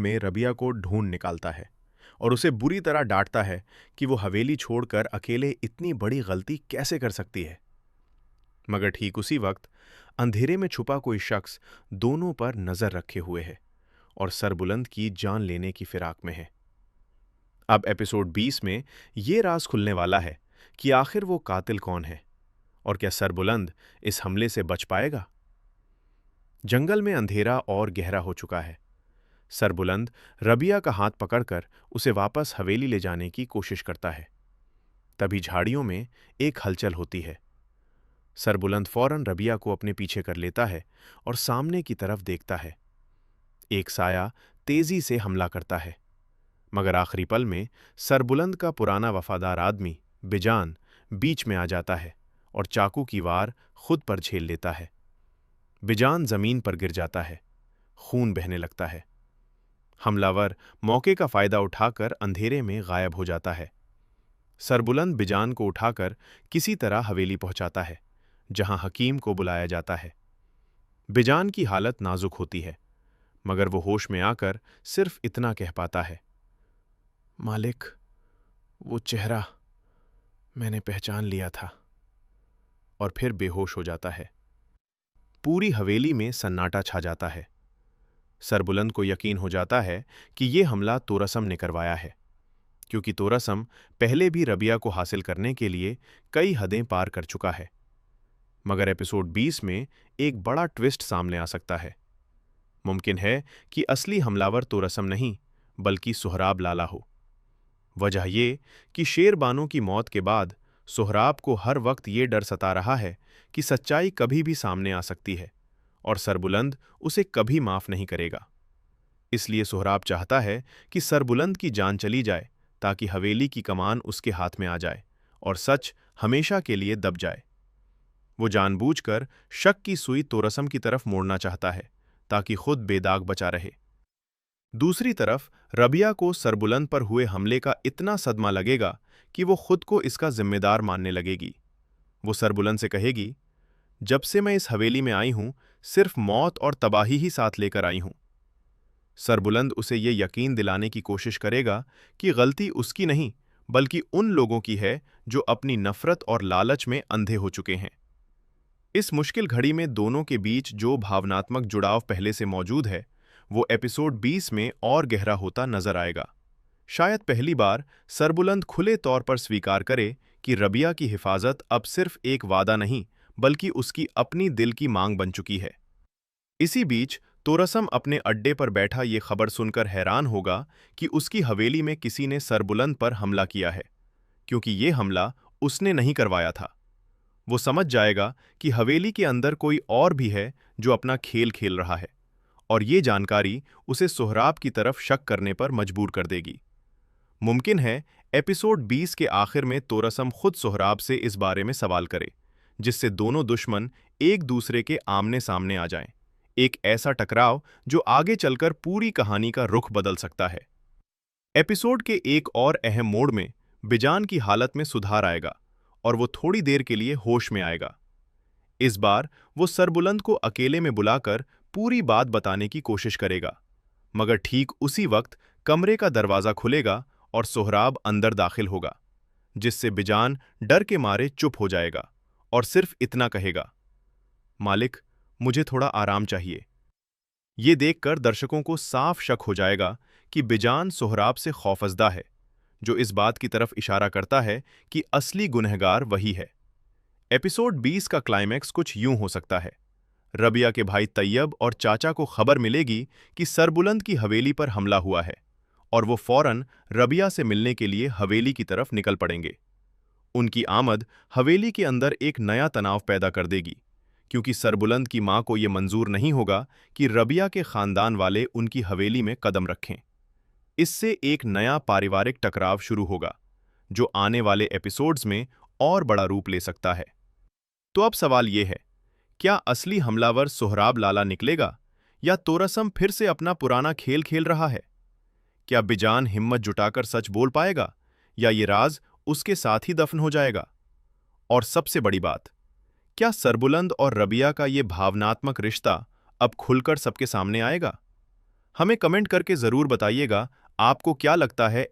में रबिया को ढूंढ निकालता है और उसे बुरी तरह डांटता है कि वो हवेली छोड़कर अकेले इतनी बड़ी गलती कैसे कर सकती है। मगर ठीक उसी वक्त अंधेरे में छुपा कोई शख्स दोनों पर नजर रखे हुए है और सरबुलंद की जान लेने की फिराक में है। अब एपिसोड 20 में ये राज खुलने वाला है कि आखिर वो कातिल कौन है और क्या सरबुलंद इस हमले से बच पाएगा। जंगल में अंधेरा और गहरा हो चुका है। सरबुलंद रबिया का हाथ पकड़कर उसे वापस हवेली ले जाने की कोशिश करता है। तभी झाड़ियों में एक हलचल होती है। सरबुलंद फौरन रबिया को अपने पीछे कर लेता है और सामने की तरफ देखता है। एक साया तेजी से हमला करता है, मगर आखिरी पल में सरबुलंद का पुराना वफादार आदमी बिजान बीच में आ जाता है और चाकू की वार खुद पर झेल लेता है। बिजान जमीन पर गिर जाता है, खून बहने लगता है। हमलावर मौके का फायदा उठाकर अंधेरे में गायब हो जाता है। सरबुलंद बिजान को उठाकर किसी तरह हवेली पहुंचाता है, जहां हकीम को बुलाया जाता है। बिजान की हालत नाजुक होती है, मगर वो होश में आकर सिर्फ इतना कह पाता है, मालिक, वो चेहरा मैंने पहचान लिया था, और फिर बेहोश हो जाता है। पूरी हवेली में सन्नाटा छा जाता है। सरबुलंद को यकीन हो जाता है कि ये हमला तोरसम ने करवाया है, क्योंकि तोरसम पहले भी रबिया को हासिल करने के लिए कई हदें पार कर चुका है। मगर एपिसोड 20 में एक बड़ा ट्विस्ट सामने आ सकता है। मुमकिन है कि असली हमलावर तोरसम नहीं, बल्कि सोहराब लाला हो। वजह ये कि शेर बानो की मौत के बाद सोहराब को हर वक्त ये डर सता रहा है कि सच्चाई कभी भी सामने आ सकती है और सरबुलंद उसे कभी माफ नहीं करेगा। इसलिए सोहराब चाहता है कि सरबुलंद की जान चली जाए, ताकि हवेली की कमान उसके हाथ में आ जाए और सच हमेशा के लिए दब जाए। वो जानबूझकर शक की सुई तोरसम की तरफ मोड़ना चाहता है, ताकि खुद बेदाग बचा रहे। दूसरी तरफ रबिया को सरबुलंद पर हुए हमले का इतना सदमा लगेगा कि वो खुद को इसका जिम्मेदार मानने लगेगी। वो सरबुलंद से कहेगी, जब से मैं इस हवेली में आई हूं, सिर्फ मौत और तबाही ही साथ लेकर आई हूं। सरबुलंद उसे ये यकीन दिलाने की कोशिश करेगा कि गलती उसकी नहीं, बल्कि उन लोगों की है जो अपनी नफरत और लालच में अंधे हो चुके हैं। इस मुश्किल घड़ी में दोनों के बीच जो भावनात्मक जुड़ाव पहले से मौजूद है, वो एपिसोड 20 में और गहरा होता नजर आएगा। शायद पहली बार सरबुलंद खुले तौर पर स्वीकार करे कि रबिया की हिफाजत अब सिर्फ एक वादा नहीं, बल्कि उसकी अपनी दिल की मांग बन चुकी है। इसी बीच तोरसम अपने अड्डे पर बैठा ये खबर सुनकर हैरान होगा कि उसकी हवेली में किसी ने सरबुलंद पर हमला किया है, क्योंकि ये हमला उसने नहीं करवाया था। वो समझ जाएगा कि हवेली के अंदर कोई और भी है जो अपना खेल खेल रहा है, और ये जानकारी उसे सोहराब की तरफ शक करने पर मजबूर कर देगी। मुमकिन है एपिसोड 20 के आखिर में तोरसम खुद सोहराब से इस बारे में सवाल करे, जिससे दोनों दुश्मन एक दूसरे के आमने सामने आ जाएं। एक ऐसा टकराव जो आगे चलकर पूरी कहानी का रुख बदल सकता है। एपिसोड के एक और अहम मोड़ में बिजान की हालत में सुधार आएगा और वो थोड़ी देर के लिए होश में आएगा। इस बार वो सरबुलंद को अकेले में बुलाकर पूरी बात बताने की कोशिश करेगा, मगर ठीक उसी वक्त कमरे का दरवाजा खुलेगा और सोहराब अंदर दाखिल होगा, जिससे बिजान डर के मारे चुप हो जाएगा और सिर्फ इतना कहेगा, मालिक, मुझे थोड़ा आराम चाहिए। ये देखकर दर्शकों को साफ शक हो जाएगा कि बिजान सोहराब से खौफजदा है, जो इस बात की तरफ इशारा करता है कि असली गुनहगार वही है। एपिसोड 20 का क्लाइमैक्स कुछ यूं हो सकता है। रबिया के भाई तैयब और चाचा को खबर मिलेगी कि सरबुलंद की हवेली पर हमला हुआ है, और वो फौरन रबिया से मिलने के लिए हवेली की तरफ निकल पड़ेंगे। उनकी आमद हवेली के अंदर एक नया तनाव पैदा कर देगी, क्योंकि सरबुलंद की मां को यह मंजूर नहीं होगा कि रबिया के खानदान वाले उनकी हवेली में कदम रखें। इससे एक नया पारिवारिक टकराव शुरू होगा, जो आने वाले एपिसोड्स में और बड़ा रूप ले सकता है। तो अब सवाल यह है, क्या असली हमलावर सोहराब लाला निकलेगा, या तोरसम फिर से अपना पुराना खेल खेल रहा है? क्या बिजान हिम्मत जुटाकर सच बोल पाएगा, या ये राज उसके साथ ही दफन हो जाएगा? और सबसे बड़ी बात, क्या सरबुलंद और रबिया का ये भावनात्मक रिश्ता अब खुलकर सबके सामने आएगा? हमें कमेंट करके ज़रूर बताइएगा आपको क्या लगता है